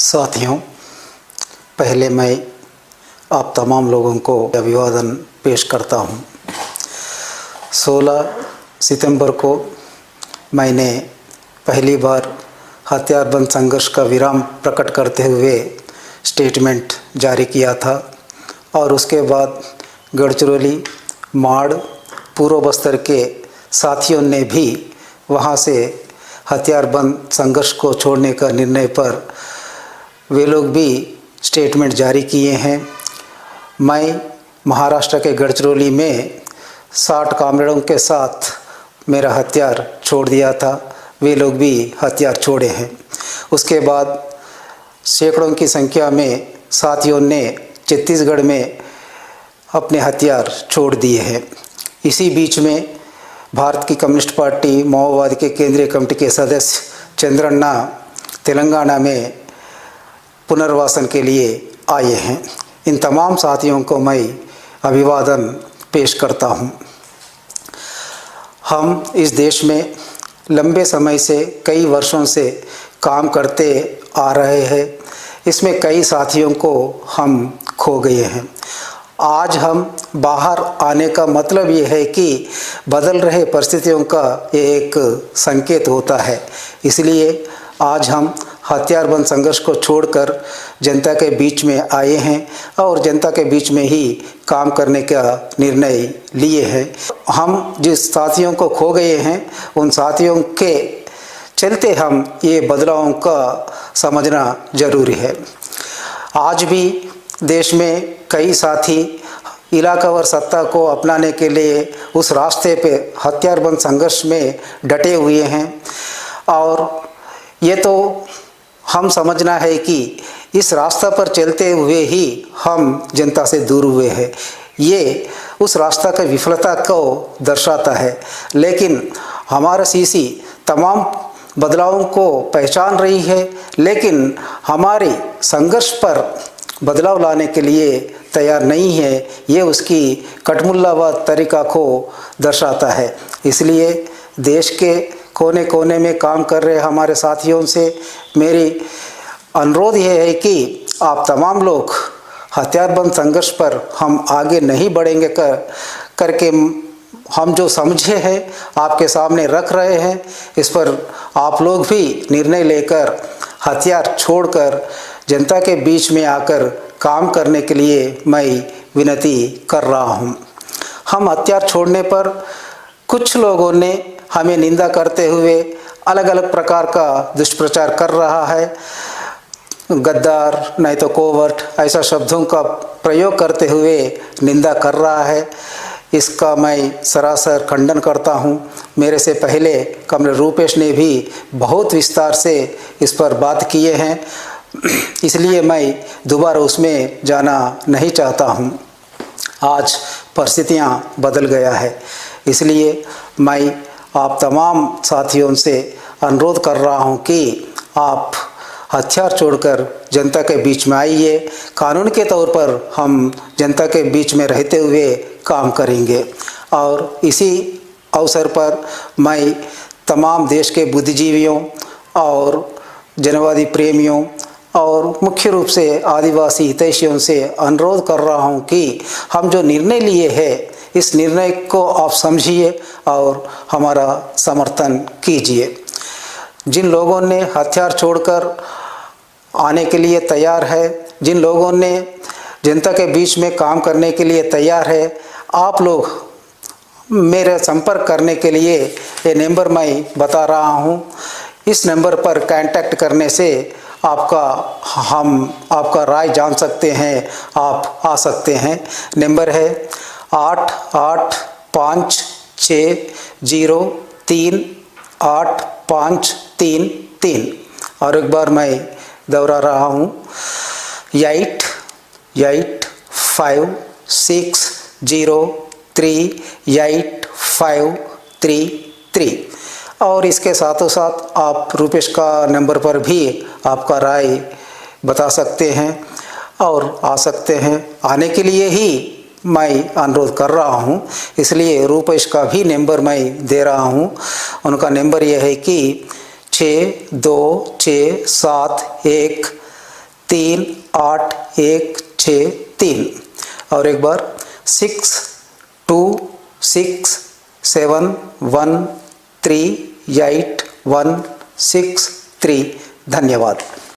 साथियों, पहले मैं आप तमाम लोगों को अभिवादन पेश करता हूं। 16 सितंबर को मैंने पहली बार हथियारबंद संघर्ष का विराम प्रकट करते हुए स्टेटमेंट जारी किया था और उसके बाद गढ़चिरौली, माड़, पूर्व बस्तर के साथियों ने भी वहां से हथियारबंद संघर्ष को छोड़ने का निर्णय पर वे लोग भी स्टेटमेंट जारी किए हैं। मैं महाराष्ट्र के गढ़चिरौली में 60 कामरेडों के साथ मेरा हथियार छोड़ दिया था, वे लोग भी हथियार छोड़े हैं। उसके बाद सैकड़ों की संख्या में साथियों ने छत्तीसगढ़ में अपने हथियार छोड़ दिए हैं। इसी बीच में भारत की कम्युनिस्ट पार्टी माओवादी के केंद्रीय कमेटी के सदस्य चंद्रन्ना तेलंगाना में पुनर्वासन के लिए आए हैं। इन तमाम साथियों को मैं अभिवादन पेश करता हूं। हम इस देश में लंबे समय से, कई वर्षों से काम करते आ रहे हैं। इसमें कई साथियों को हम खो गए हैं। आज हम बाहर आने का मतलब ये है कि बदल रहे परिस्थितियों का एक संकेत होता है। इसलिए आज हम हथियारबंद संघर्ष को छोड़कर जनता के बीच में आए हैं और जनता के बीच में ही काम करने का निर्णय लिए हैं। हम जिस साथियों को खो गए हैं उन साथियों के चलते हम ये बदलावों का समझना जरूरी है। आज भी देश में कई साथी इलाकावार सत्ता को अपनाने के लिए उस रास्ते पे हथियारबंद संघर्ष में डटे हुए हैं और ये तो हम समझना है कि इस रास्ता पर चलते हुए ही हम जनता से दूर हुए हैं। ये उस रास्ता की विफलता को दर्शाता है। लेकिन हमारा सीसी तमाम बदलावों को पहचान रही है, लेकिन हमारे संघर्ष पर बदलाव लाने के लिए तैयार नहीं है। ये उसकी कटमुल्लावाद तरीका को दर्शाता है। इसलिए देश के कोने कोने में काम कर रहे हमारे साथियों से मेरी अनुरोध ये है कि आप तमाम लोग हथियारबंद संघर्ष पर हम आगे नहीं बढ़ेंगे करके हम जो समझे हैं आपके सामने रख रहे हैं। इस पर आप लोग भी निर्णय लेकर हथियार छोड़कर जनता के बीच में आकर काम करने के लिए मैं विनती कर रहा हूं। हम हथियार छोड़ने पर कुछ लोगों ने हमें निंदा करते हुए अलग अलग प्रकार का दुष्प्रचार कर रहा है। गद्दार, नहीं तो कोवर्ट, ऐसा शब्दों का प्रयोग करते हुए निंदा कर रहा है। इसका मैं सरासर खंडन करता हूं। मेरे से पहले कमरेड रूपेश ने भी बहुत विस्तार से इस पर बात किए हैं, इसलिए मैं दोबारा उसमें जाना नहीं चाहता हूं। आज परिस्थितियां बदल गया है, इसलिए मैं आप तमाम साथियों से अनुरोध कर रहा हूं कि आप हथियार छोड़कर जनता के बीच में आइए। कानून के तौर पर हम जनता के बीच में रहते हुए काम करेंगे। और इसी अवसर पर मैं तमाम देश के बुद्धिजीवियों और जनवादी प्रेमियों और मुख्य रूप से आदिवासी हितैषियों से अनुरोध कर रहा हूं कि हम जो निर्णय लिए हैं इस निर्णय को आप समझिए और हमारा समर्थन कीजिए। जिन लोगों ने हथियार छोड़कर आने के लिए तैयार है, जिन लोगों ने जनता के बीच में काम करने के लिए तैयार है, आप लोग मेरे संपर्क करने के लिए ये नंबर मैं बता रहा हूँ। इस नंबर पर कांटेक्ट करने से हम आपका राय जान सकते हैं, आप आ सकते हैं। नंबर है 8856038533 और एक बार मैं दोहरा रहा हूँ 8856038533 और इसके साथों साथ आप रूपेश का नंबर पर भी आपका राय बता सकते हैं और आ सकते हैं। आने के लिए ही मैं अनुरोध कर रहा हूं, इसलिए रूपेश का भी नंबर मैं दे रहा हूं। उनका नंबर यह है कि 6267 38163 और एक बार 6267138163। धन्यवाद।